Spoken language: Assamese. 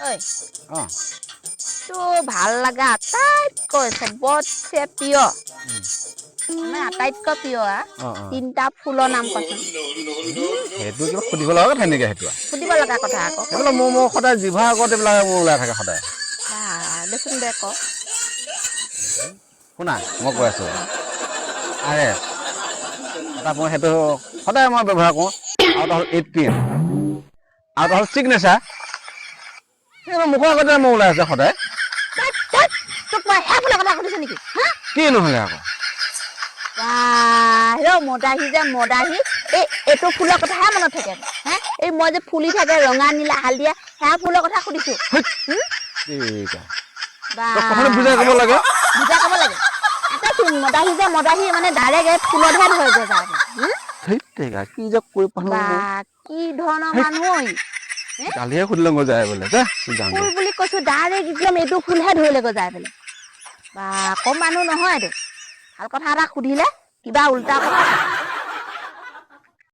ঐ অ', তো ভাল লগা আটাইতকৈ চবতছে প্ৰিয় মানে আটাইতকৈ প্ৰিয় অ', অ'। তিনিটা ফুলৰ নাম কচোন সেইটো কিবা সুধিব লগা কথা নেকি সেইটো? সুধিব লগা কথা আকৌ সেইবিলাক মোৰ সদায় জিভাৰ আগত এইবিলাক মোৰ ওলাই থাকে সদায়। দেচোন দে ক শুনা মই অ কৈ আছো অ আৰে এটা মই সেইটো সদায় মই ব্যৱহাৰ কৰোঁ আৰু এটা হ'ল 18 আৰু এটা হ'ল চিগনেচাৰ সেইবোৰ মুখৰ আগতে মোৰ ওলাই আছে সদায় তোক মই হে ফুলৰ কথা সুধিছো নেকি কি নহ'লে আকৌ মদাহী যে মদাহী এইটো ফুলৰ কথাহে মনত থাকে এই মই যে ফুলি থাকে ৰঙা নীলা হালধীয়া সেয়া ফুলৰ কথা সুধিছো কথাটো বুজাই ক'ব লাগে বুজাই ক'ব লাগে আটাচোন মদাহী যে মদাহী মানে ডাইৰেক্ট এই ফুলতহে ধৰে গজা কি যে কৈ পালো বা মই কি ধৰণৰ মানুহ ঐ কালিহে সুধিলে মই যায় বোলে দে ফুল বুলি কৈছো ডাইৰেক্ট একদম এইটো ফুলহে ধৰিলে গৈ যাই পেলাই বা কম মানুহ নহয় এইটো ভাল কথা এটা সুধিলে কিবা উল্টা কথা